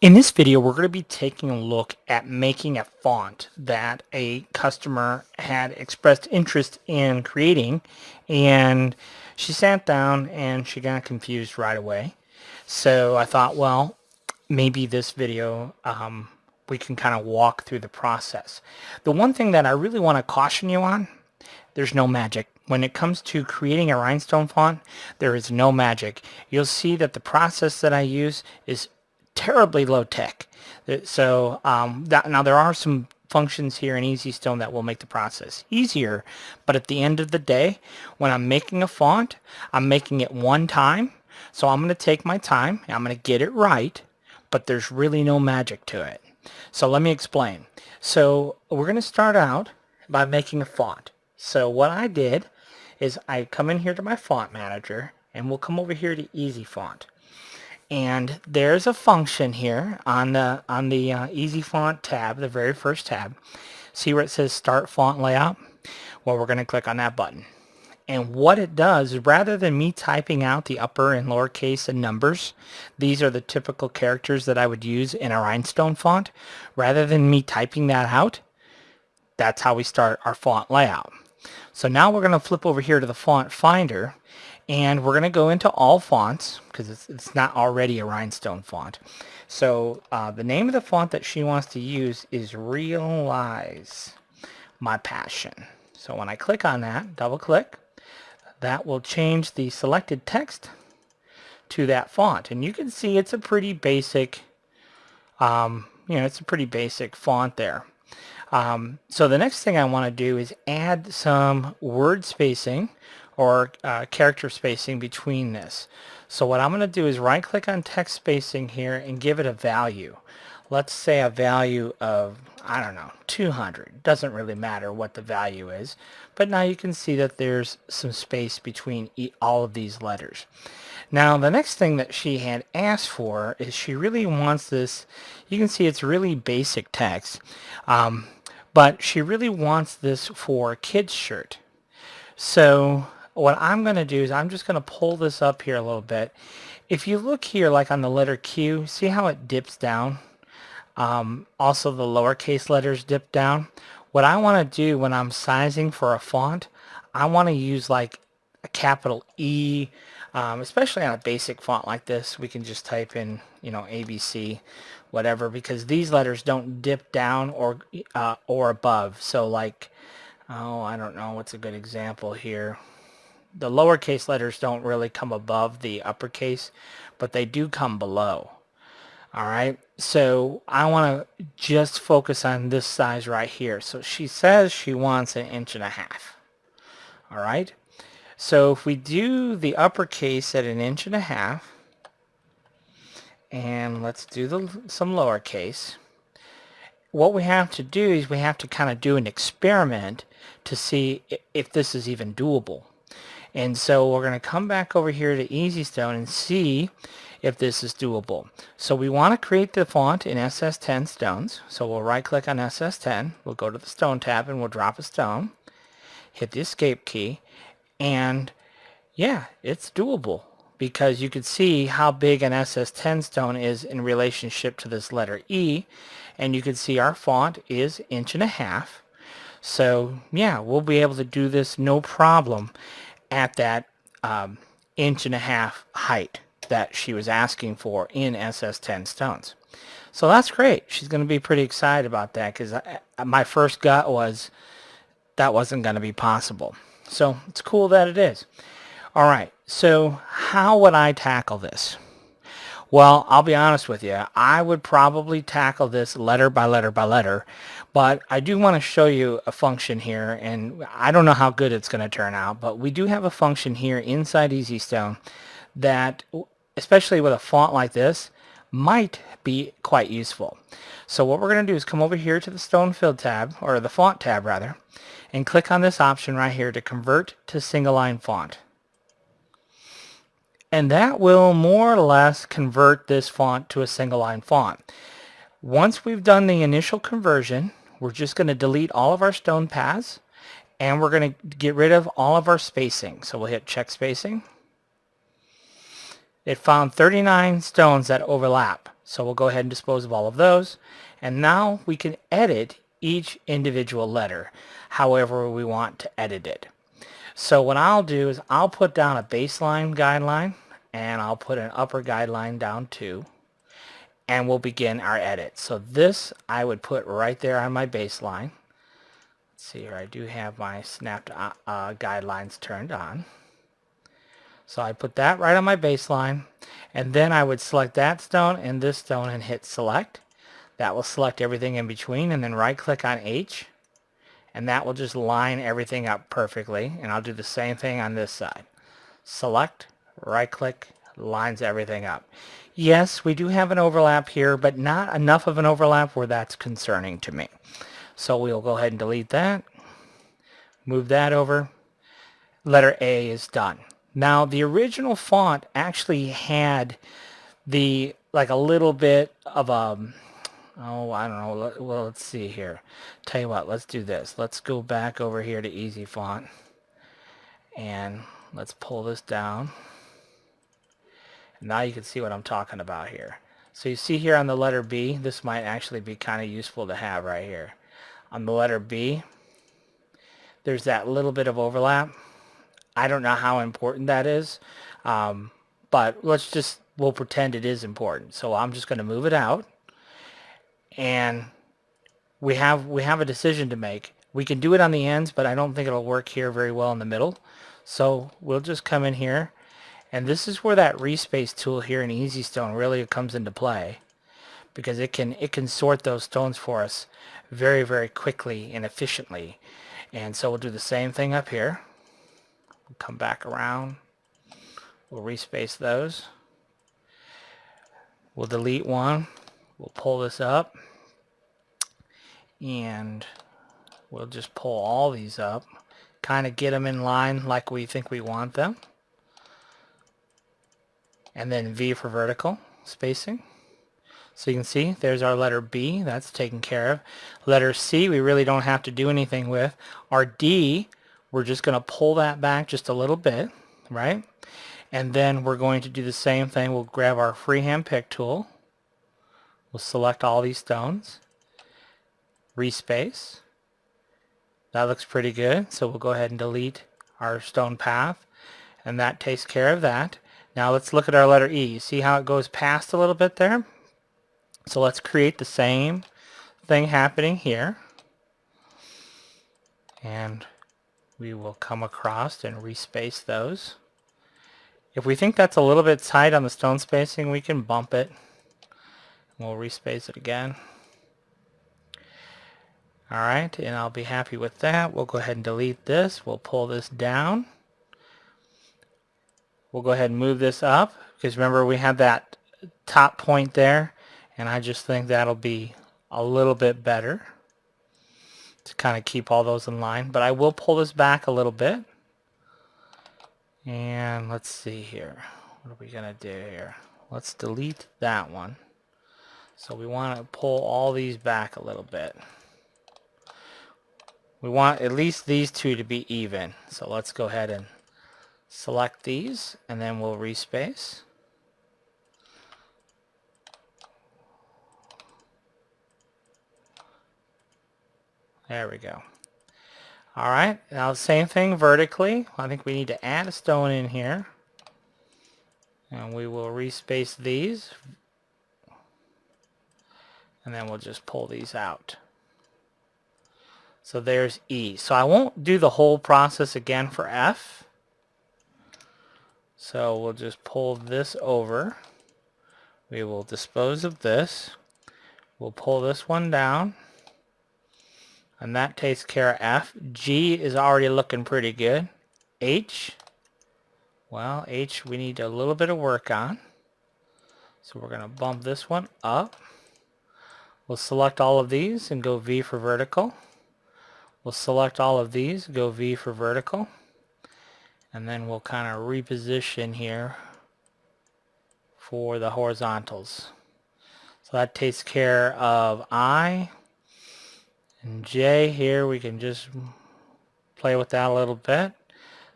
In this video, we're going to be taking a look at making a font that a customer had expressed interest in creating, and she sat down and she got confused right away. So I thought, well, maybe this video we can kind of walk through the process. The one thing that I really want to caution you on, there's no magic. When it comes to creating a rhinestone font, there is no magic. You'll see that the process that I use is terribly low tech. So now there are some functions here in EasyStone that will make the process easier, but at the end of the day, when I'm making a font, I'm making it one time. So I'm going to take my time, and I'm going to get it right, but there's really no magic to it. So let me explain. So we're going to start out by making a font. So what I did is I come in here to my font manager, and we'll come over here to Easy Font. And there's a function here on the Easy Font tab, the very first tab. See where it says Start Font Layout? Well, we're going to click on that button. And what it does, rather than me typing out the upper and lowercase and numbers, these are the typical characters that I would use in a rhinestone font. Rather than me typing that out, that's how we start our font layout. So now we're going to flip over here to the font finder, and we're going to go into all fonts because it's not already a rhinestone font. So the name of the font that she wants to use is Realize My Passion. So when I click on that, double click, that will change the selected text to that font. And you can see it's a pretty basic, it's a pretty basic font there. So the next thing I want to do is add some word spacing or character spacing between this. So what I'm going to do is right click on text spacing here and give it a value. Let's say a value of, I don't know, 200. Doesn't really matter what the value is, but now you can see that there's some space between all of these letters. Now the next thing that she had asked for is she really wants this, you can see it's really basic text, but she really wants this for a kid's shirt. So what I'm going to do is I'm just going to pull this up here a little bit. If you look here like on the letter Q, see how it dips down? Also the lowercase letters dip down. What I want to do when I'm sizing for a font, I want to use like a capital E, especially on a basic font like this. We can just type in, ABC, whatever, because these letters don't dip down or above. So like, I don't know what's a good example here. The lowercase letters don't really come above the uppercase, but they do come below. All right, so I want to just focus on this size right here. So she says she wants 1.5 inches. All right, so if we do the uppercase at 1.5 inches, and let's do some lowercase, what we have to do is we have to kind of do an experiment to see if this is even doable. And so we're going to come back over here to EasyStone and see if this is doable. So we want to create the font in SS10 stones. So we'll right click on SS10, we'll go to the stone tab and we'll drop a stone, hit the escape key, and yeah, it's doable because you can see how big an SS10 stone is in relationship to this letter E, and you can see our font is 1.5 inches. So yeah, we'll be able to do this no problem at that 1.5 inches height that she was asking for in SS10 stones. So that's great. She's going to be pretty excited about that because my first gut was that wasn't going to be possible. So it's cool that it is. All right, so how would I tackle this? Well, I'll be honest with you. I would probably tackle this letter by letter by letter, but I do want to show you a function here, and I don't know how good it's going to turn out, but we do have a function here inside EasyStone that, especially with a font like this, might be quite useful. So what we're going to do is come over here to the Stone Fill tab, or the Font tab rather, and click on this option right here to convert to single line font. And that will more or less convert this font to a single line font. Once we've done the initial conversion, we're just going to delete all of our stone paths, and we're going to get rid of all of our spacing. So we'll hit check spacing. It found 39 stones that overlap. So we'll go ahead and dispose of all of those. And now we can edit each individual letter however we want to edit it. So what I'll do is I'll put down a baseline guideline and I'll put an upper guideline down too. And we'll begin our edit. So this I would put right there on my baseline. Let's see here, I do have my snapped guidelines turned on. So I put that right on my baseline, and then I would select that stone and this stone and hit select. That will select everything in between, and then right click on H, and that will just line everything up perfectly. And I'll do the same thing on this side. Select, right click, lines everything up. Yes, we do have an overlap here, but not enough of an overlap where that's concerning to me. So we'll go ahead and delete that, move that over. Letter A is done. Now the original font actually had the like a little bit of a I don't know. Well, let's see here. Tell you what, let's do this. Let's go back over here to Easy Font and let's pull this down. Now you can see what I'm talking about here. So you see here on the letter B, this might actually be kind of useful to have right here. On the letter B, there's that little bit of overlap. I don't know how important that is, but we'll pretend it is important. So I'm just going to move it out, and we have a decision to make. We can do it on the ends, but I don't think it'll work here very well in the middle. So we'll just come in here, and this is where that respace tool here in Easy Stone really comes into play, because it can sort those stones for us very, very quickly and efficiently. And so we'll do the same thing up here. We'll come back around. We'll respace those. We'll delete one. We'll pull this up. And we'll just pull all these up. Kind of get them in line like we think we want them. And then V for vertical spacing. So you can see there's our letter B. That's taken care of. Letter C we really don't have to do anything with. Our D, we're just going to pull that back just a little bit, right? And then we're going to do the same thing. We'll grab our freehand pick tool. We'll select all these stones. Respace. That looks pretty good. So we'll go ahead and delete our stone path. And that takes care of that. Now let's look at our letter E. See how it goes past a little bit there? So let's create the same thing happening here. And we will come across and respace those. If we think that's a little bit tight on the stone spacing, we can bump it. We'll respace it again. Alright, and I'll be happy with that. We'll go ahead and delete this. We'll pull this down. We'll go ahead and move this up, because remember we had that top point there, and I just think that'll be a little bit better to kind of keep all those in line. But I will pull this back a little bit. And let's see here. What are we going to do here? Let's delete that one. So we want to pull all these back a little bit. We want at least these two to be even. So let's go ahead and select these, and then we'll respace. There we go. Alright, now same thing vertically. I think we need to add a stone in here. And we will respace these. And then we'll just pull these out. So there's E. So I won't do the whole process again for F. So we'll just pull this over. We will dispose of this. We'll pull this one down. And that takes care of F. G is already looking pretty good. H. Well, H we need a little bit of work on. So we're going to bump this one up. We'll select all of these and go V for vertical. We'll select all of these, go V for vertical. And then we'll kind of reposition here for the horizontals. So that takes care of I. And J here, we can just play with that a little bit.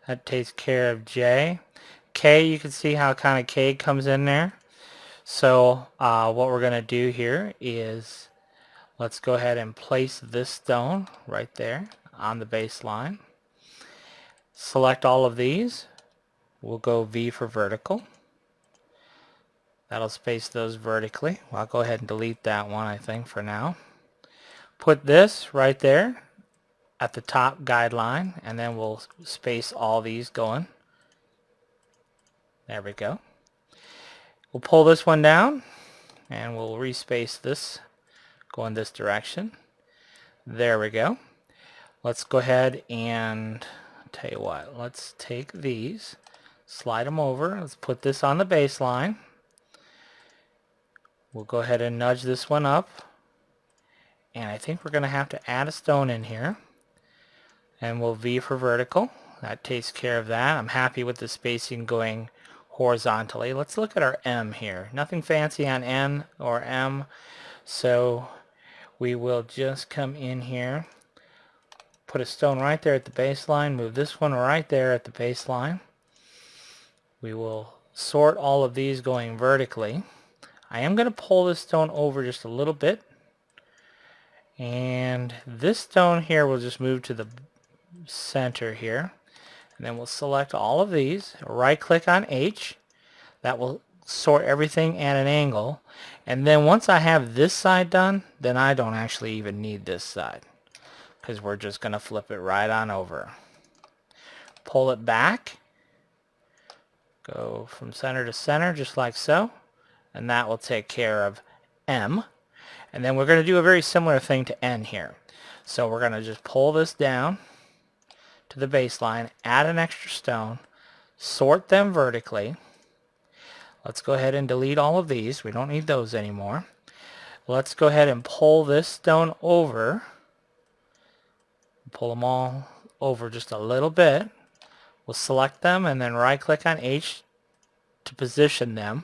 That takes care of J. K, you can see how kind of K comes in there. So what we're going to do here is let's go ahead and place this stone right there on the baseline. Select all of these. We'll go V for vertical. That'll space those vertically. Well, I'll go ahead and delete that one, I think, for now. Put this right there at the top guideline, and then we'll space all these going. There we go. We'll pull this one down, and we'll respace this, go in this direction. There we go. Let's go ahead and tell you what, let's take these, slide them over. Let's put this on the baseline. We'll go ahead and nudge this one up, and I think we're going to have to add a stone in here, and we'll V for vertical. That takes care of that. I'm happy with the spacing going horizontally. Let's look at our M here. Nothing fancy on N or M, so we will just come in here, put a stone right there at the baseline, move this one right there at the baseline. We will sort all of these going vertically. I am going to pull this stone over just a little bit, and this stone here will just move to the center here, and then we'll select all of these, right click on H. That will sort everything at an angle, and then once I have this side done, then I don't actually even need this side, because we're just going to flip it right on over. Pull it back, go from center to center just like so, and that will take care of M. And then we're going to do a very similar thing to N here. So we're going to just pull this down to the baseline, add an extra stone, sort them vertically. Let's go ahead and delete all of these. We don't need those anymore. Let's go ahead and pull this stone over. Pull them all over just a little bit. We'll select them and then right click on H to position them,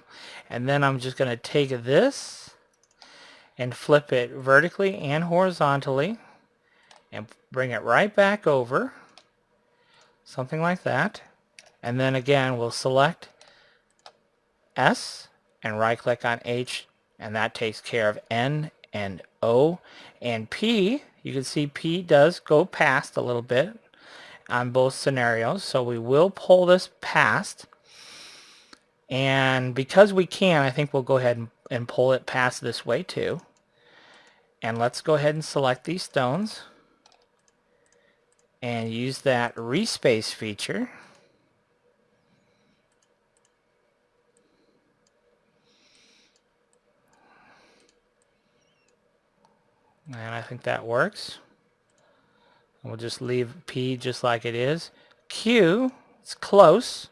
and then I'm just going to take this and flip it vertically and horizontally and bring it right back over, something like that. And then again we'll select S and right click on H, and that takes care of N and O. And P, you can see P does go past a little bit on both scenarios, so we will pull this past. And because we can, I think we'll go ahead and pull it past this way too. And let's go ahead and select these stones and use that respace feature. And I think that works. We'll just leave P just like it is. Q, it's close.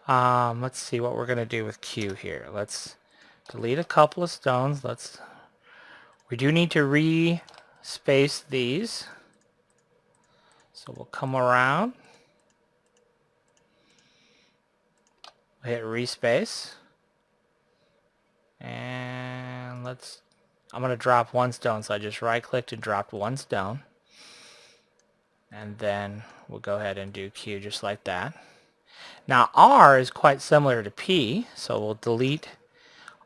Let's see what we're going to do with Q here. Let's delete a couple of stones. We do need to re-space these. So we'll come around, hit respace, and I'm going to drop one stone. So I just right clicked and dropped one stone. And then we'll go ahead and do Q just like that. Now R is quite similar to P, so we'll delete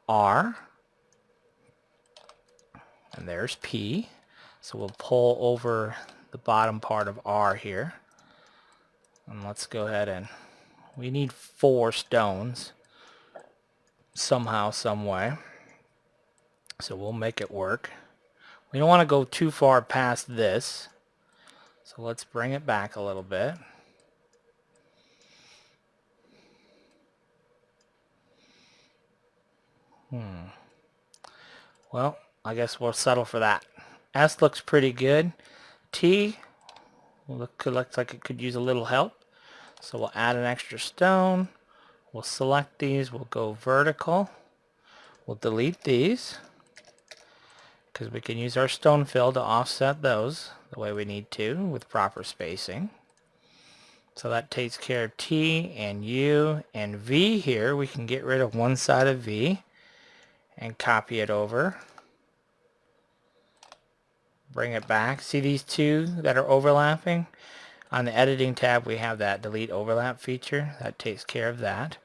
R, and there's P. So we'll pull over the bottom part of R here, and let's go ahead and we need 4 stones somehow, some way, so we'll make it work. We don't want to go too far past this, so let's bring it back a little bit. Well, I guess we'll settle for that. S looks pretty good. T looks like it could use a little help. So we'll add an extra stone. We'll select these. We'll go vertical. We'll delete these because we can use our stone fill to offset those the way we need to with proper spacing. So that takes care of T and U and V here. We can get rid of one side of V and copy it over. Bring it back. See these two that are overlapping? On the editing tab we have that delete overlap feature. That takes care of that.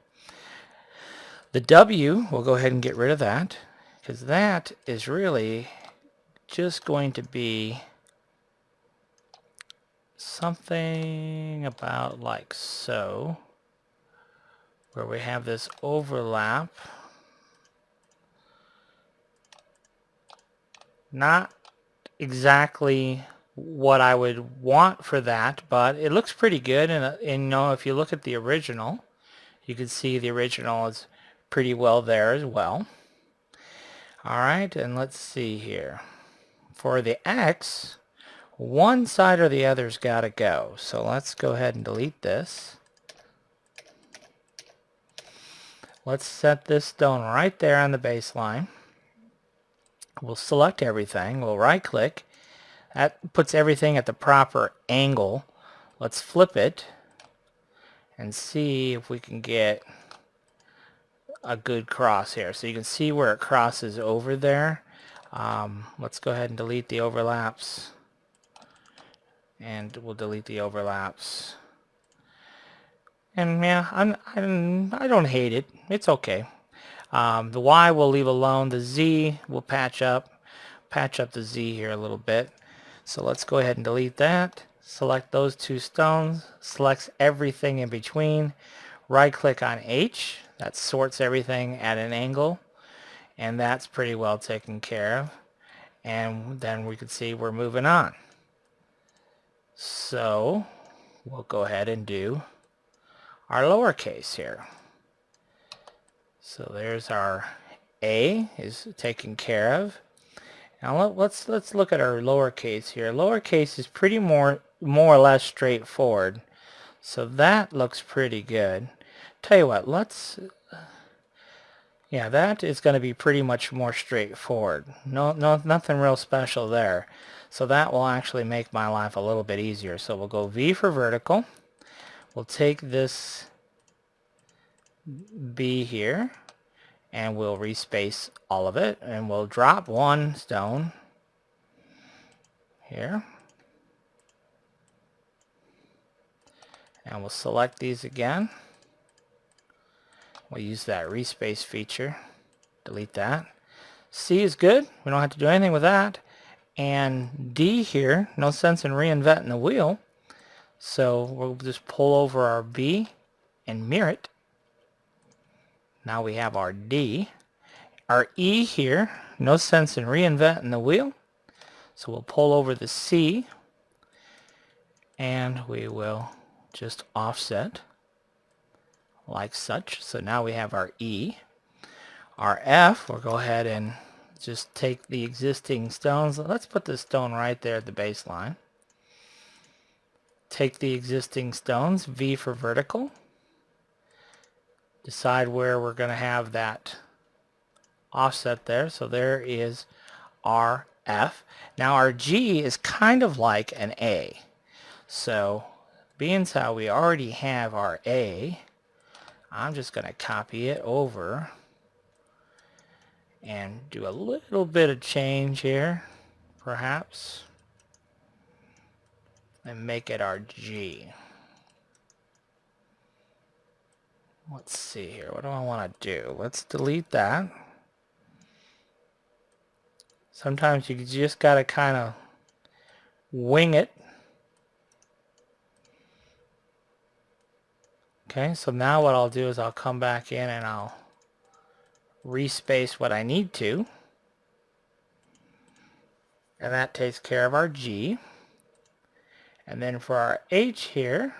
The W, we'll go ahead and get rid of that, because that is really just going to be something about like so, where we have this overlap. Not exactly what I would want for that, but it looks pretty good. And you know, if you look at the original, you can see the original is pretty well there as well. All right, and let's see here. For the X, one side or the other's got to go. So let's go ahead and delete this. Let's set this stone right there on the baseline. We'll select everything. We'll right click. That puts everything at the proper angle. Let's flip it and see if we can get a good cross here. So you can see where it crosses over there. Let's go ahead and delete the overlaps. And we'll delete the overlaps. And yeah, I don't hate it. It's okay. The Y we'll leave alone. The Z we'll patch up the Z here a little bit. So let's go ahead and delete that. Select those two stones. Selects everything in between. Right click on H. That sorts everything at an angle. And that's pretty well taken care of. And then we can see we're moving on. So we'll go ahead and do our lowercase here. So there's our A is taken care of. Now let's look at our lowercase here. Lowercase is pretty more or less straightforward. So that looks pretty good. Tell you what, yeah, that is going to be pretty much more straightforward. Nothing real special there. So that will actually make my life a little bit easier. So we'll go V for vertical. We'll take this B here and we'll respace all of it, and we'll drop one stone here, and we'll select these again. We'll use that respace feature. Delete that. C is good. We don't have to do anything with that. And D here, no sense in reinventing the wheel. So we'll just pull over our B and mirror it. Now we have our D. Our E here, no sense in reinventing the wheel. So we'll pull over the C and we will just offset like such. So now we have our E. Our F, we'll go ahead and just take the existing stones. Let's put the stone right there at the baseline. Take the existing stones, V for vertical. Decide where we're going to have that offset there. So there is our F. Now our G is kind of like an A. So being as how we already have our A, I'm just going to copy it over and do a little bit of change here, perhaps, and make it our G. Let's see here. What do I want to do? Let's delete that. Sometimes you just got to kind of wing it. Okay, so now what I'll do is I'll come back in and I'll respace what I need to. And that takes care of our G. And then for our H here,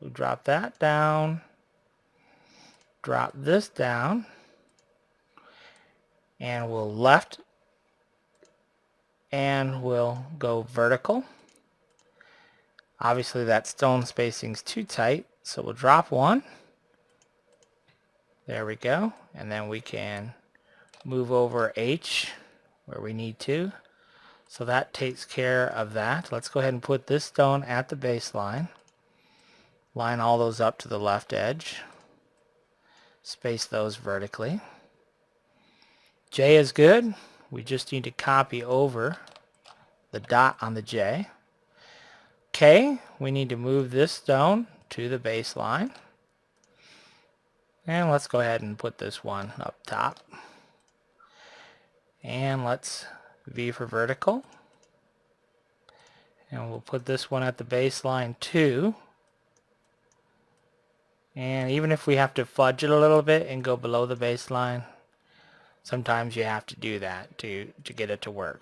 we'll drop that down. Drop this down. And we'll left and we'll go vertical. Obviously that stone spacing is too tight, so we'll drop one. There we go. And then we can move over H where we need to. So that takes care of that. Let's go ahead and put this stone at the baseline. Line all those up to the left edge. Space those vertically. J is good. We just need to copy over the dot on the J. K, we need to move this stone to the baseline. And let's go ahead and put this one up top. And let's V for vertical. And we'll put this one at the baseline too. And even if we have to fudge it a little bit and go below the baseline, sometimes you have to do that to get it to work.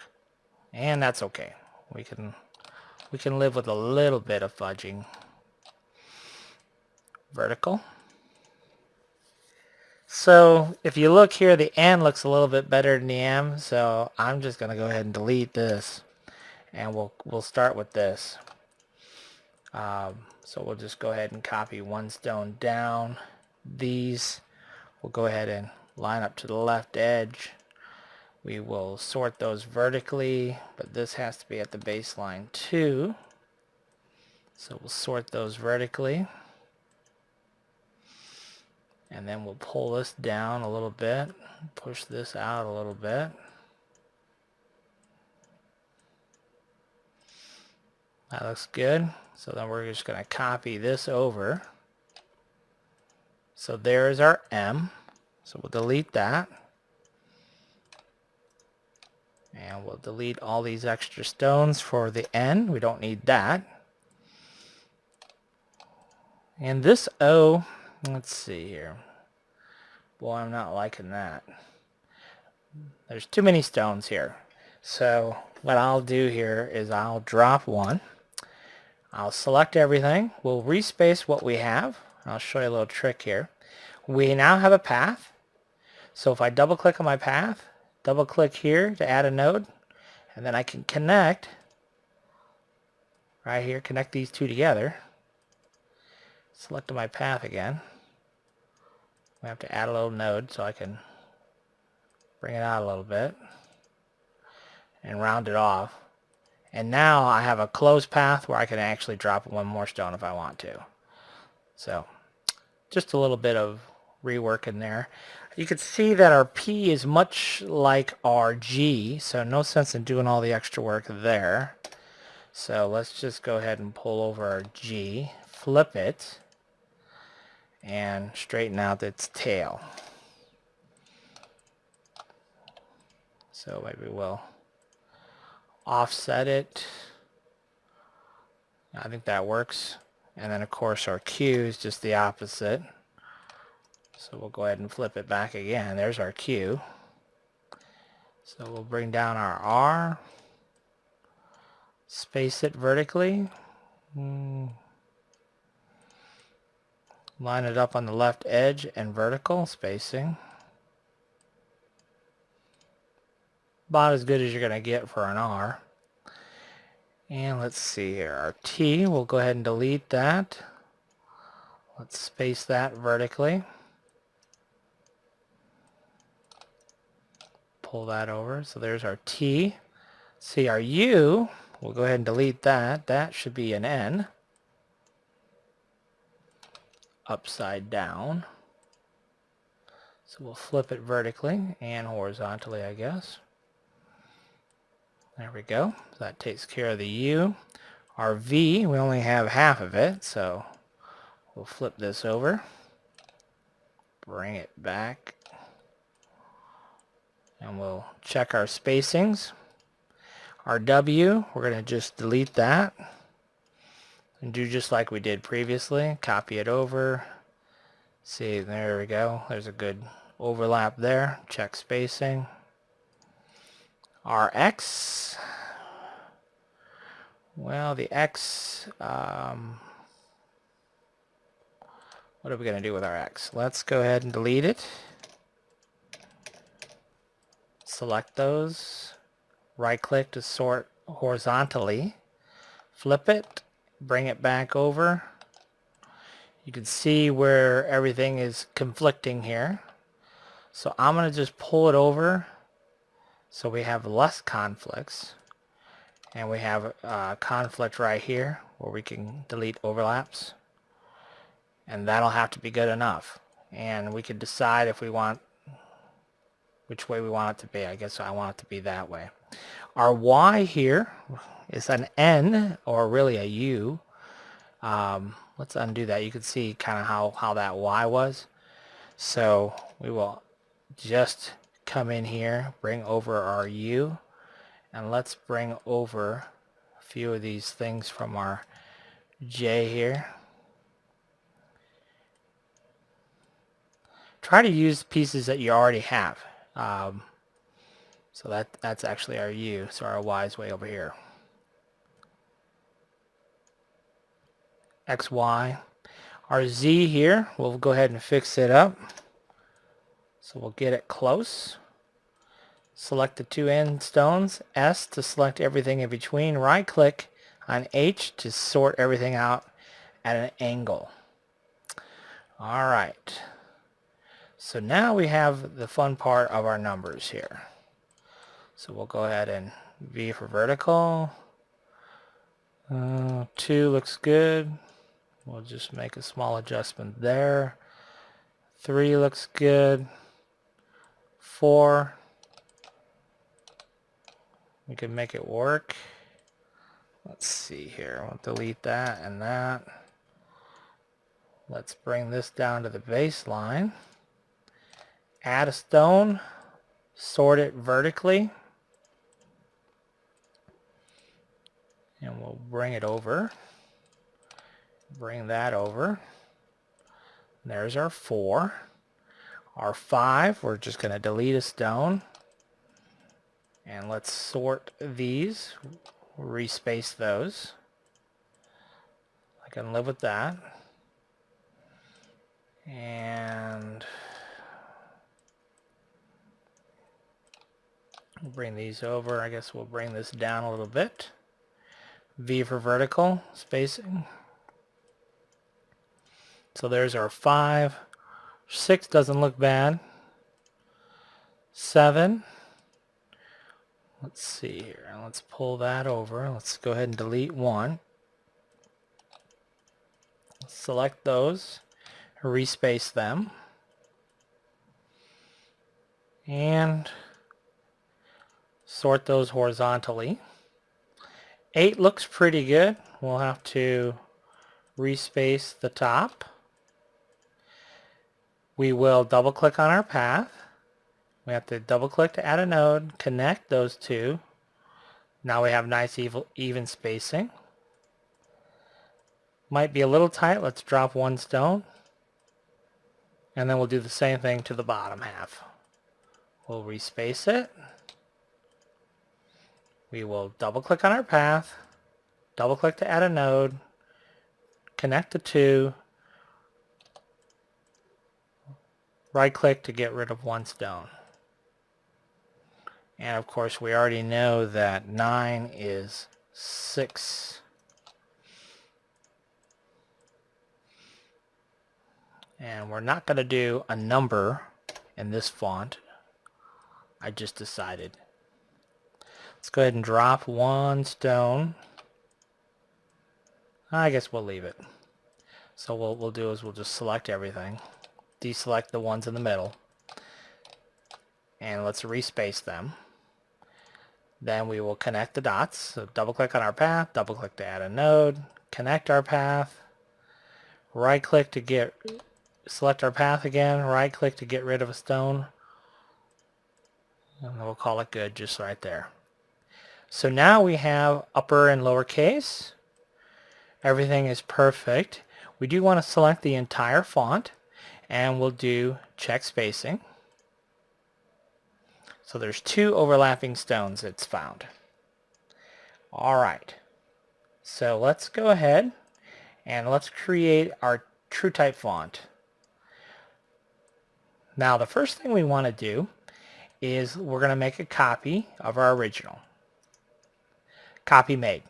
And that's okay. We can live with a little bit of fudging. Vertical. So if you look here, the N looks a little bit better than the M, so I'm just going to go ahead and delete this, and we'll start with this. So we'll just go ahead and copy one stone down. These we'll go ahead and line up to the left edge. We will sort those vertically, but this has to be at the baseline too. So we'll sort those vertically. And then we'll pull this down a little bit, push this out a little bit. That looks good. So then we're just going to copy this over. So there's our M. So we'll delete that. And we'll delete all these extra stones for the N. We don't need that. And this O, let's see here. Boy, I'm not liking that. There's too many stones here. So what I'll do here is I'll drop one. I'll select everything. We'll respace what we have. I'll show you a little trick here. We now have a path. So if I double click on my path, double click here to add a node, and then I can connect right here, connect these two together. Select my path again. I have to add a little node so I can bring it out a little bit and round it off. And now I have a closed path where I can actually drop one more stone if I want to. So just a little bit of rework in there. You can see that our P is much like our G, so no sense in doing all the extra work there. So let's just go ahead and pull over our G, flip it, and straighten out its tail. So maybe we'll offset it. I think that works. And then of course our Q is just the opposite. So we'll go ahead and flip it back again. There's our Q. So we'll bring down our R. Space it vertically. Line it up on the left edge and vertical spacing. About as good as you're going to get for an R. And let's see here. Our T, we'll go ahead and delete that. Let's space that vertically. Pull that over. So there's our T. See our U, we'll go ahead and delete that. That should be an N. Upside down. So we'll flip it vertically and horizontally, I guess. There we go. That takes care of the U. Our V, we only have half of it, so we'll flip this over. Bring it back. And we'll check our spacings. Our W, we're going to just delete that. And do just like we did previously. Copy it over. See, there we go. There's a good overlap there. Check spacing. Our X, well, the X, what are we going to do with our X? Let's go ahead and delete it. Select those. Right click to sort horizontally. Flip it. Bring it back over. You can see where everything is conflicting here. So I'm going to just pull it over so we have less conflicts. And we have a conflict right here where we can delete overlaps. And that'll have to be good enough. And we can decide if we want which way we want it to be. I guess I want it to be that way. Our Y here is an N, or really a U. Let's undo that. You can see kind of how that Y was. So we will just come in here, bring over our U, and let's bring over a few of these things from our J here. Try to use pieces that you already have. So that's actually our U, so our Y is way over here. X, Y. Our Z here, we'll go ahead and fix it up. So we'll get it close. Select the two end stones, S to select everything in between, right click on H to sort everything out at an angle. Alright, so now we have the fun part of our numbers here. So we'll go ahead and V for vertical. 2 looks good. We'll just make a small adjustment there. 3 looks good. 4. We can make it work. Let's see here. We'll delete that and that. Let's bring this down to the baseline. Add a stone. Sort it vertically. And we'll bring it over. Bring that over. There's our 4. Our 5, we're just going to delete a stone. And let's sort these. Respace those. I can live with that. And we'll bring these over. I guess we'll bring this down a little bit. V for vertical spacing. So there's our 5. 6 doesn't look bad. 7. Let's see here. Let's pull that over. Let's go ahead and delete 1. Select those. Respace them. And sort those horizontally. 8 looks pretty good. We'll have to respace the top. We will double click on our path. We have to double click to add a node, connect those two. Now we have nice even spacing. Might be a little tight. Let's drop 1 stone. And then we'll do the same thing to the bottom half. We'll respace it. We will double click on our path, double click to add a node, connect the two, right click to get rid of 1 stone. And of course we already know that 9 is 6. And we're not going to do a number in this font. I just decided. Let's go ahead and drop 1 stone. I guess we'll leave it. So what we'll do is we'll just select everything. Deselect the ones in the middle. And let's respace them. Then we will connect the dots. So double click on our path, double click to add a node, connect our path, right click to select our path again, right click to get rid of a stone. And we'll call it good just right there. So now we have upper and lower case. Everything is perfect. We do want to select the entire font, and we'll do check spacing. So there's 2 overlapping stones it's found. Alright, so let's go ahead and let's create our true type font. Now the first thing we want to do is we're going to make a copy of our original. Copy made.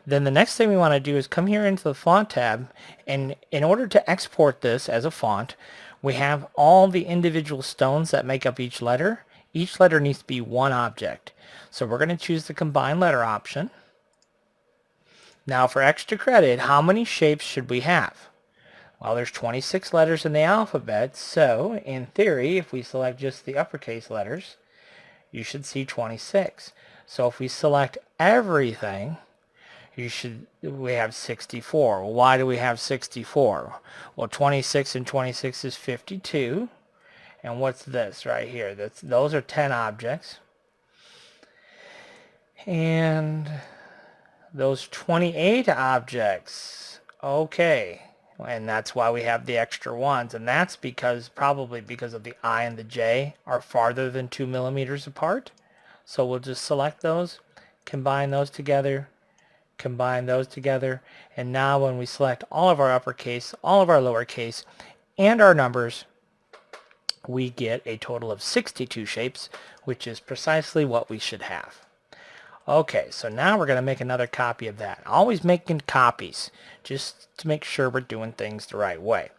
Then the next thing we want to do is come here into the font tab, and in order to export this as a font, we have all the individual stones that make up each letter. Each letter needs to be one object. So we're going to choose the combine letter option. Now for extra credit, how many shapes should we have? Well, there's 26 letters in the alphabet, so in theory, if we select just the uppercase letters, you should see 26. So if we select everything, we have 64. Why do we have 64? Well, 26 and 26 is 52. And what's this right here? Those are 10 objects. And those 28 objects. Okay. And that's why we have the extra ones. And that's probably because of the I and the J are farther than 2 millimeters apart. So we'll just select those, combine those together, and now when we select all of our uppercase, all of our lowercase, and our numbers, we get a total of 62 shapes, which is precisely what we should have. Okay, so now we're going to make another copy of that. Always making copies, just to make sure we're doing things the right way.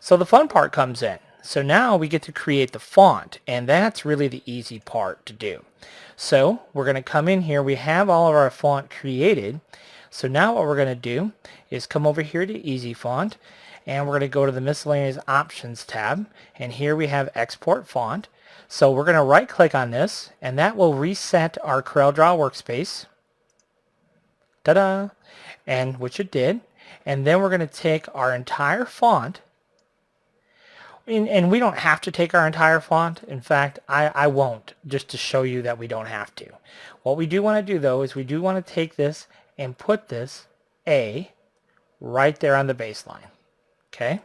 So the fun part comes in. So now we get to create the font, and that's really the easy part to do. So we're going to come in here. We have all of our font created. So now what we're going to do is come over here to Easy Font, and we're going to go to the Miscellaneous Options tab, and here we have Export Font. So we're going to right click on this, and that will reset our CorelDRAW workspace. Ta-da! And which it did. And then we're going to take our entire font, and we don't have to take our entire font. In fact, I won't, just to show you that we don't have to. What we do want to do though is we do want to take this and put this A right there on the baseline. Okay?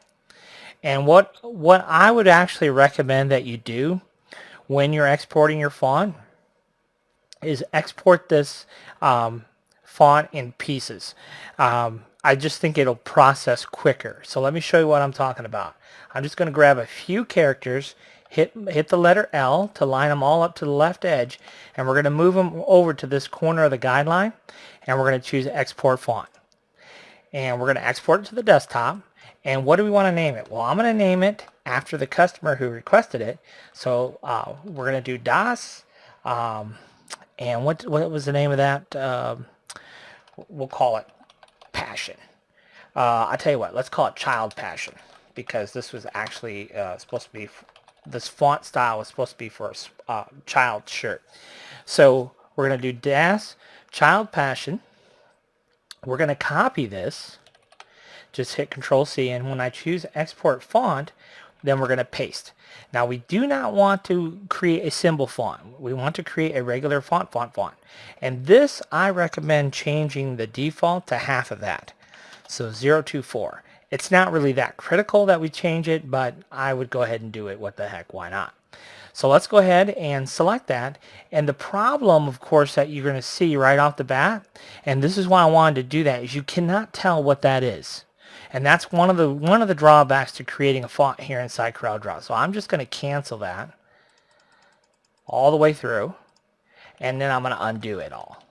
And what I would actually recommend that you do when you're exporting your font is export this font in pieces. I just think it'll process quicker. So let me show you what I'm talking about. I'm just going to grab a few characters, hit the letter L to line them all up to the left edge, and we're going to move them over to this corner of the guideline, and we're going to choose Export Font. And we're going to export it to the desktop. And what do we want to name it? Well, I'm going to name it after the customer who requested it. So we're going to do Das. And what was the name of that? We'll call it Passion. I tell you what, let's call it Child Passion, because this was actually supposed to be, this font style was supposed to be for a child shirt. So we're going to do Das Child Passion. We're going to copy this. Just hit Control C, and when I choose Export Font, then we're going to paste. Now we do not want to create a symbol font. We want to create a regular font. And this, I recommend changing the default to half of that. So 024. It's not really that critical that we change it, but I would go ahead and do it. What the heck, why not? So let's go ahead and select that. And the problem, of course, that you're going to see right off the bat, and this is why I wanted to do that, is you cannot tell what that is. And that's one of the drawbacks to creating a font here inside CorelDRAW. So I'm just going to cancel that all the way through, and then I'm going to undo it all.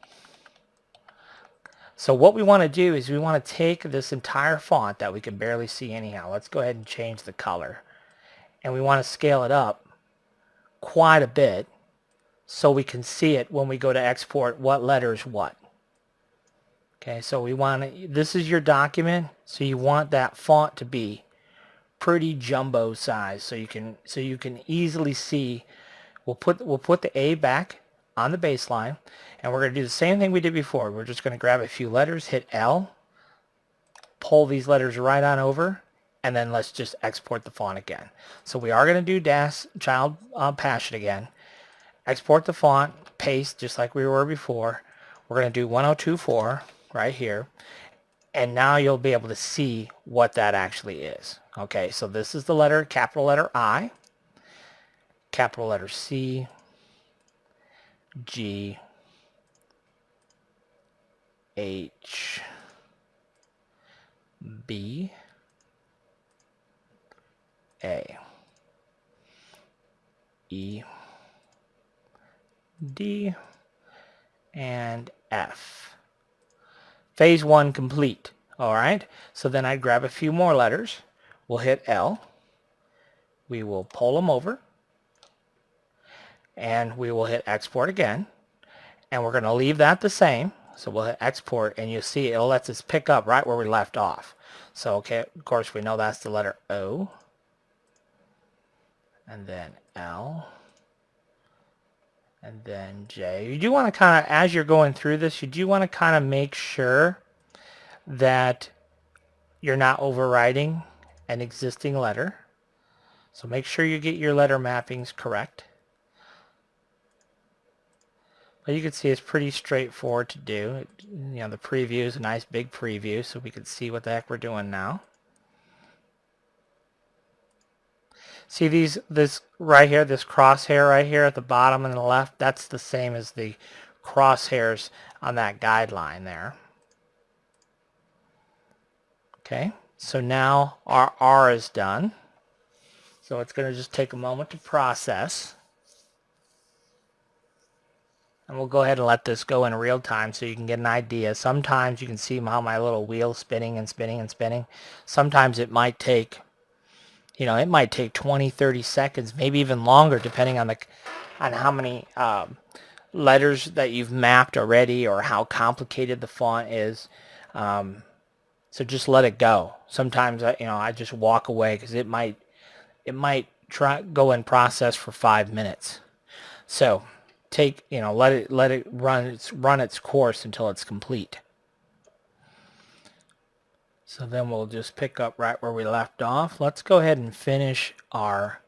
So what we want to do is we want to take this entire font that we can barely see anyhow. Let's go ahead and change the color. And we want to scale it up quite a bit so we can see it when we go to export what letters what. Okay, so we want to, this is your document, so you want that font to be pretty jumbo size so you can easily see. We'll put the A back on the baseline, and we're going to do the same thing we did before. We're just going to grab a few letters, hit L, pull these letters right on over, and then let's just export the font again. So we are going to do Das Child Passion again. Export the font, paste just like we were before. We're going to do 1024 right here, and now you'll be able to see what that actually is. Okay, so this is the letter, capital letter I, capital letter C, G, H, B, A, E, D, and F. Phase 1 complete. Alright, so then I'd grab a few more letters. We'll hit L. We will pull them over. And we will hit export again. And we're going to leave that the same. So we'll hit export, and you'll see it'll let us pick up right where we left off. So, okay, of course we know that's the letter O. And then L. And then J. You do want to kind of, as you're going through this, you do want to kind of make sure that you're not overwriting an existing letter. So make sure you get your letter mappings correct. But you can see it's pretty straightforward to do. You know, the preview is a nice big preview, so we can see what the heck we're doing now. See this right here, this crosshair right here at the bottom and the left, that's the same as the crosshairs on that guideline there. Okay, so now our R is done. So it's going to just take a moment to process. And we'll go ahead and let this go in real time so you can get an idea. Sometimes you can see how my little wheel's spinning and spinning and spinning. Sometimes it might take, you know, it might take 20, 30 seconds, maybe even longer, depending on how many letters that you've mapped already or how complicated the font is. So just let it go. Sometimes I just walk away because it might go and process for 5 minutes. So let it run its course until it's complete. So then we'll just pick up right where we left off. Let's go ahead and finish our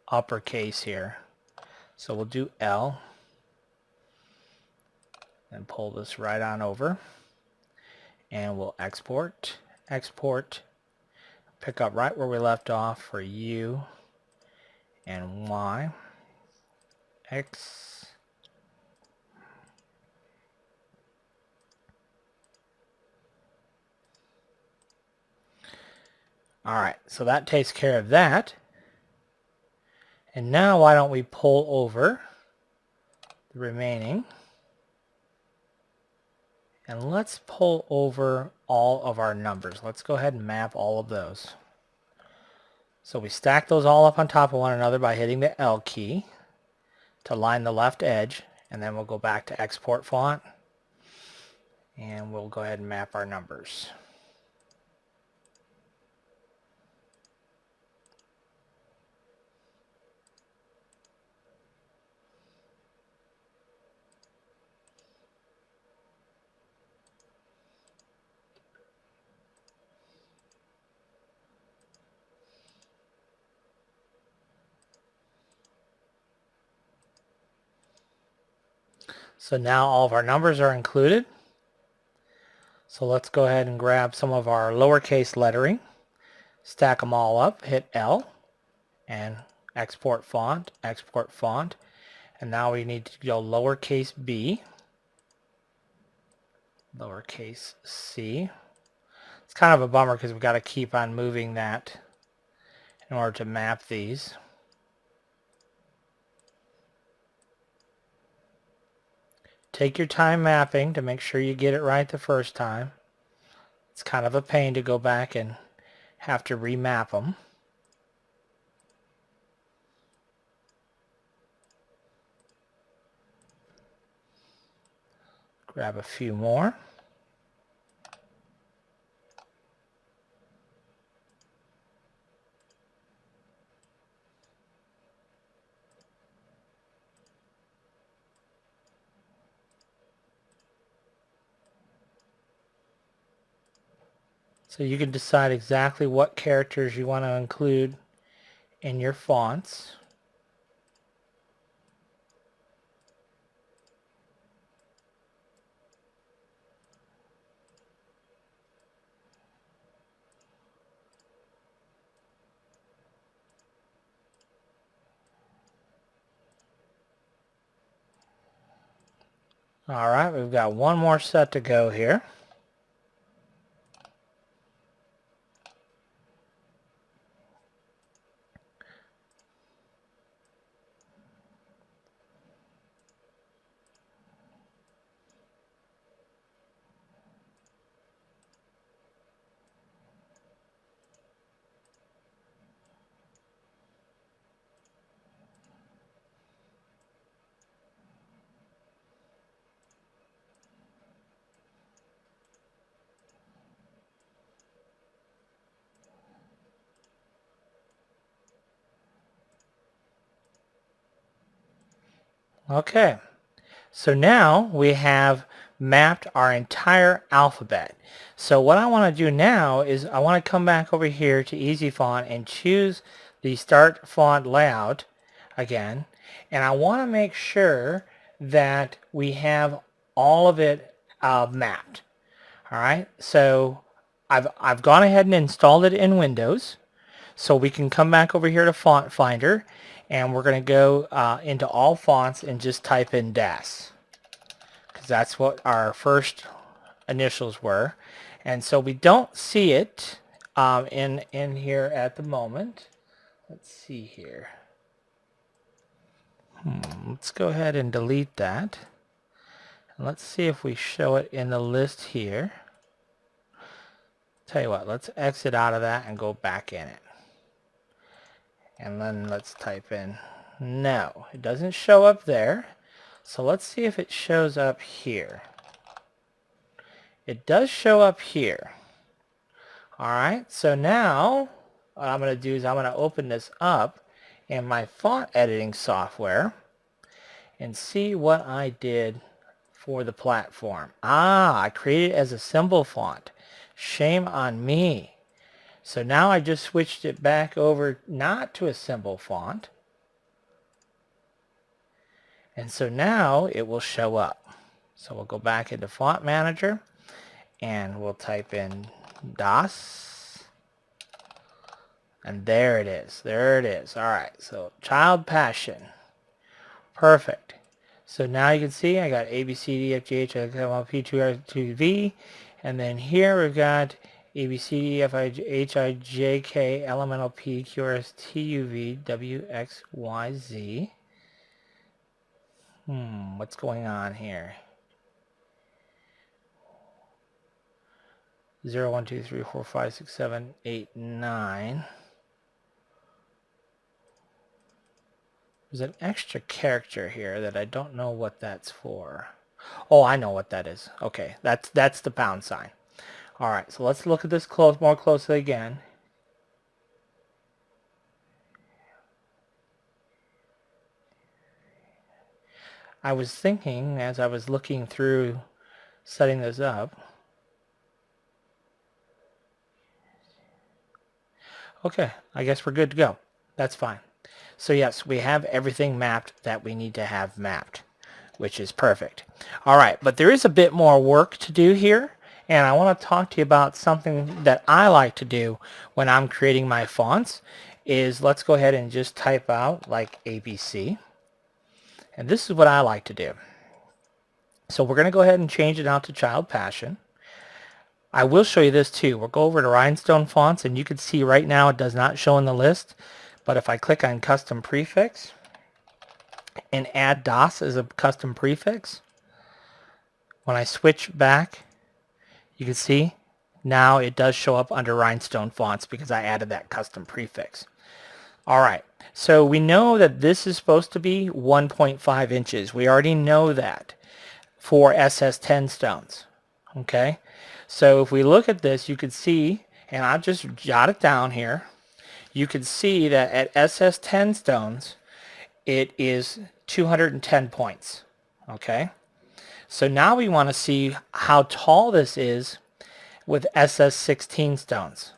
uppercase here. So we'll do L and pull this right on over, and we'll export, pick up right where we left off for U and Y, X, alright, so that takes care of that. And now why don't we pull over the remaining, and let's pull over all of our numbers. Let's go ahead and map all of those. So we stack those all up on top of one another by hitting the L key to line the left edge, and then we'll go back to export font, and we'll go ahead and map our numbers. So now all of our numbers are included. So let's go ahead and grab some of our lowercase lettering, stack them all up, hit L, and export font, and now we need to go lowercase b, lowercase c. It's kind of a bummer because we've got to keep on moving that in order to map these. Take your time mapping to make sure you get it right the first time. It's kind of a pain to go back and have to remap them. Grab a few more. So you can decide exactly what characters you want to include in your fonts. Alright, we've got one more set to go here. Okay, so now we have mapped our entire alphabet. So what I want to do now is I want to come back over here to Easy Font and choose the start font layout again, and I want to make sure that we have all of it mapped. All right, so I've gone ahead and installed it in Windows, so we can come back over here to Font Finder, and we're going to go into all fonts and just type in DAS, because that's what our first initials were. And so we don't see it in here at the moment. Let's see here. Let's go ahead and delete that. And let's see if we show it in the list here. Tell you what, let's exit out of that and go back in it. And then let's type in, no, it doesn't show up there. So let's see if it shows up here. It does show up here. Alright, so now what I'm going to do is I'm going to open this up in my font editing software and see what I did for the platform. I created it as a symbol font. Shame on me. So now I just switched it back over not to a symbol font. And so now it will show up. So we'll go back into Font Manager and we'll type in DAS. And there it is. There it is. All right. So Child Passion. Perfect. So now you can see I got A, B, C, D, F, G, H, I, L, P, 2, R, 2, V. And then here we've got A, B, C, D, F, I, H, I, J, K, L, M, N, O, P, Q, R, S, T, U, V, W, X, Y, Z. What's going on here? 0, 1, 2, 3, 4, 5, 6, 7, 8, 9. There's an extra character here that I don't know what that's for. Oh, I know what that is. Okay, that's the pound sign. All right, so let's look at this more closely again. I was thinking as I was looking through setting this up. Okay, I guess we're good to go. That's fine. So yes, we have everything mapped that we need to have mapped, which is perfect. All right, but there is a bit more work to do here, and I want to talk to you about something that I like to do when I'm creating my fonts. Is let's go ahead and just type out like ABC, and this is what I like to do. So we're going to go ahead and change it out to Child Passion. I will show you this too. We'll go over to Rhinestone fonts, and you can see right now it does not show in the list. But if I click on Custom Prefix and add DAS as a custom prefix, when I switch back, you can see now it does show up under Rhinestone fonts because I added that custom prefix. All right, so we know that this is supposed to be 1.5 inches. We already know that for SS10 stones. Okay, so if we look at this, you can see, and I'll just jot it down here. You can see that at SS10 stones, it is 210 points. Okay, so now we want to see how tall this is with SS16 stones.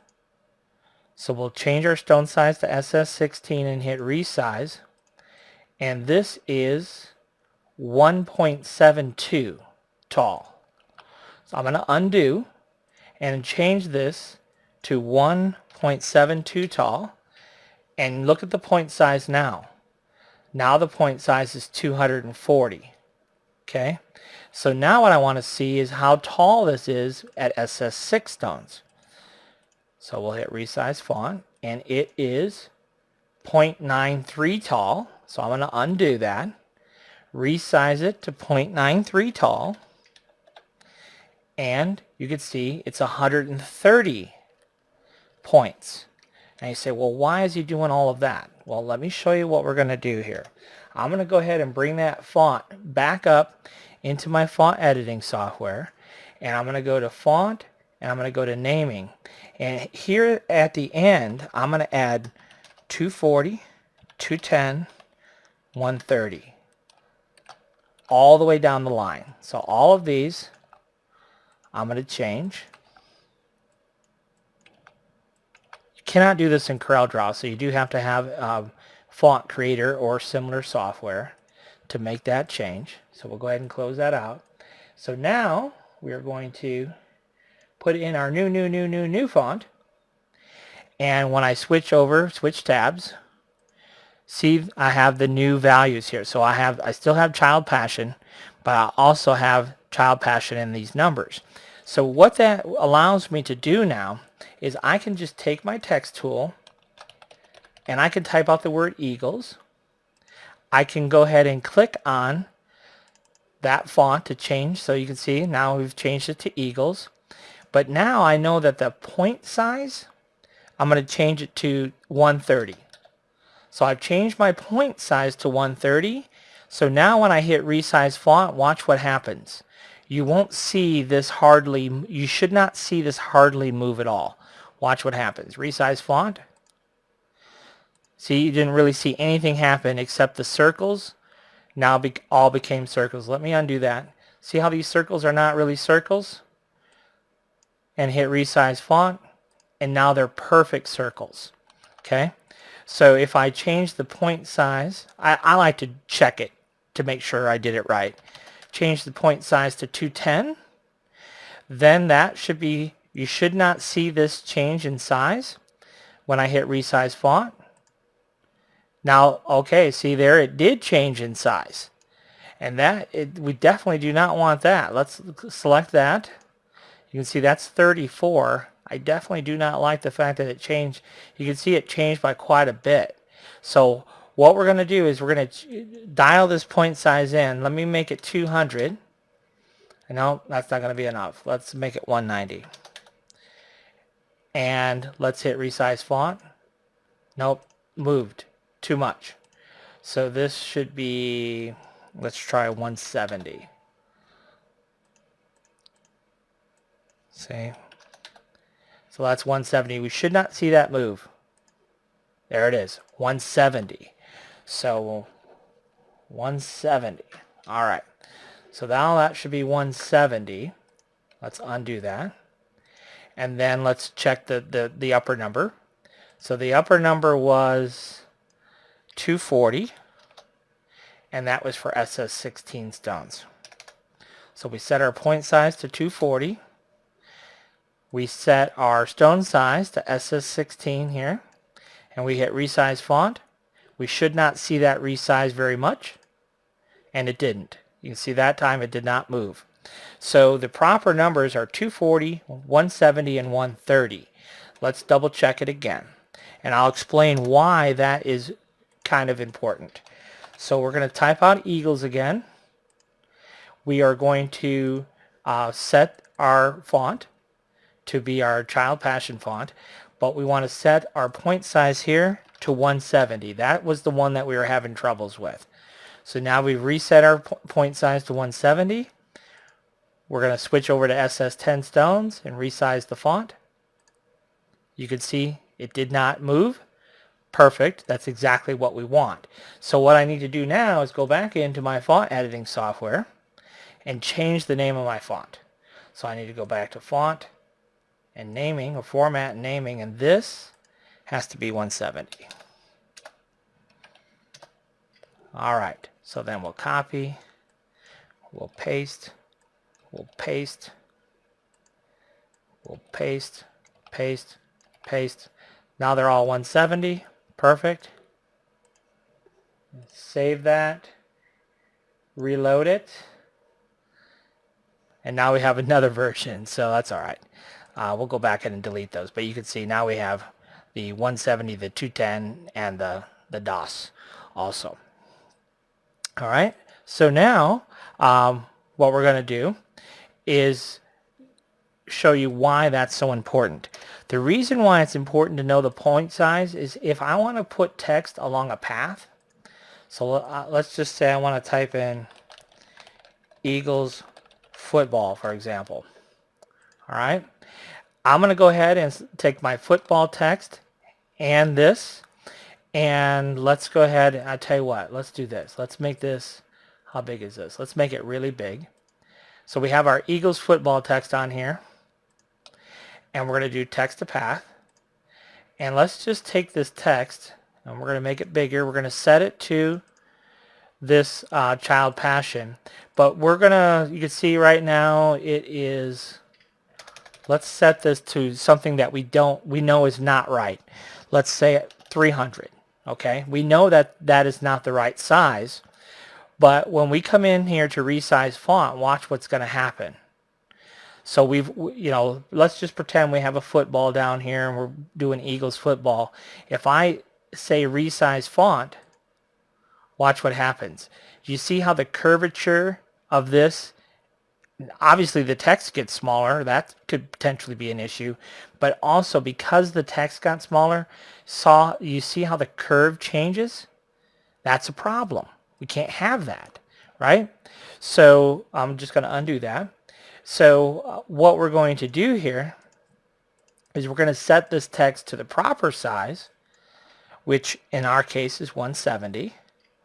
So we'll change our stone size to SS16 and hit resize, and this is 1.72 tall. So I'm going to undo and change this to 1.72 tall, and look at the point size now. Now the point size is 240. Okay, so now what I want to see is how tall this is at SS6 stones. So we'll hit resize font, and it is 0.93 tall. So I'm going to undo that, resize it to 0.93 tall, and you can see it's 130 points. And you say, well, why is he doing all of that? Well, let me show you what we're going to do here. I'm going to go ahead and bring that font back up into my font editing software, and I'm going to go to font, and I'm going to go to naming, and here at the end I'm going to add 240, 210, 130 all the way down the line. So all of these I'm going to change. cannot do this in CorelDRAW, so you do have to have Font Creator or similar software to make that change. So we'll go ahead and close that out. So now we are going to put in our new font. And when I switch tabs, see I have the new values here. So I still have Child Passion, but I also have Child Passion in these numbers. So what that allows me to do now is I can just take my text tool and I can type out the word Eagles. I can go ahead and click on that font to change. So you can see now we've changed it to Eagles. But now I know that the point size, I'm going to change it to 130. So I've changed my point size to 130. So now when I hit resize font, watch what happens. You won't see this hardly, you should not see this hardly move at all. Watch what happens. Resize font. See, you didn't really see anything happen except the circles now all became circles. Let me undo that. See how these circles are not really circles? And hit resize font, and now they're perfect circles. Okay? So if I change the point size, I like to check it to make sure I did it right. Change the point size to 210. Then that should be, you should not see this change in size when I hit resize font. Now, okay, see there, it did change in size. And we definitely do not want that. Let's select that. You can see that's 34. I definitely do not like the fact that it changed. You can see it changed by quite a bit. So what we're going to do is we're going to dial this point size in. Let me make it 200. No, that's not going to be enough. Let's make it 190. And let's hit resize font. Nope, moved too much. So this should be, let's try 170. See? So that's 170. We should not see that move. There it is, 170. So 170. All right. So now that should be 170. Let's undo that. And then let's check the upper number. So the upper number was 240. And that was for SS16 stones. So we set our point size to 240. We set our stone size to SS16 here. And we hit resize font. We should not see that resize very much. And it didn't. You can see that time it did not move. So the proper numbers are 240, 170, and 130. Let's double check it again. And I'll explain why that is kind of important. So we're going to type out Eagles again. We are going to set our font to be our Child Passion font, but we want to set our point size here to 170. That was the one that we were having troubles with. So now we've reset our point size to 170. We're going to switch over to SS10 stones and resize the font. You can see it did not move. Perfect. That's exactly what we want. So what I need to do now is go back into my font editing software and change the name of my font. So I need to go back to font and naming, or format and naming, and this has to be 170. All right. So then we'll copy, we'll paste, we'll paste, we'll paste, paste, paste. Now they're all 170. Perfect. Save that. Reload it. And now we have another version, so that's all right. We'll go back in and delete those. But you can see now we have the 170, the 210, and the DOS also. All right. So now what we're going to do is show you why that's so important. The reason why it's important to know the point size is if I want to put text along a path. So let's just say I want to type in Eagles football, for example. All right. I'm going to go ahead and take my football text and this, and let's go ahead. I tell you what, let's do this. Let's make this, how big is this? Let's make it really big. So we have our Eagles football text on here, and we're going to do text to path. And let's just take this text and we're going to make it bigger. We're going to set it to this child passion. But we're going to, you can see right now it is, let's set this to something that we know is not right. Let's say 300. Okay, we know that that is not the right size. But when we come in here to resize font, watch what's going to happen. So let's just pretend we have a football down here and we're doing Eagles football. If I say resize font, watch what happens. Do you see how the curvature of this, obviously the text gets smaller, that could potentially be an issue, but also because the text got smaller, you see how the curve changes? That's a problem. We can't have that, right? So I'm just going to undo that. So what we're going to do here is we're going to set this text to the proper size, which in our case is 170.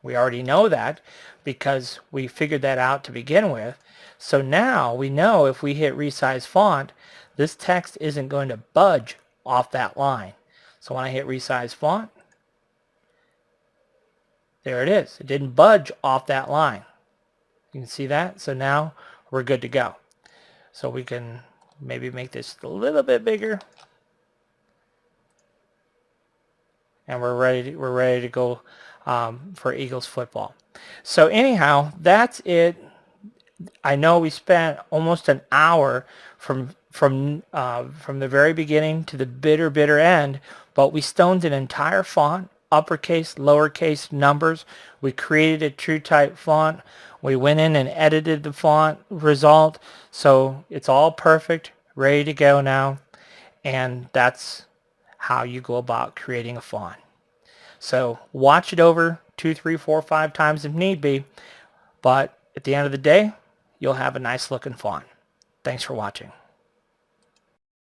We already know that because we figured that out to begin with. So now we know if we hit resize font, this text isn't going to budge off that line. So when I hit resize font, there it is. It didn't budge off that line. You can see that. So now we're good to go. So we can maybe make this a little bit bigger. And we're ready to go for Eagles football. So anyhow, that's it. I know we spent almost an hour from the very beginning to the bitter end, but we stoned an entire font, uppercase, lowercase, numbers. We created a true type font. We went in and edited the font result, so it's all perfect, ready to go now, and that's how you go about creating a font. So watch it over 2, 3, 4, 5 times if need be, but at the end of the day, you'll have a nice looking font. Thanks for watching.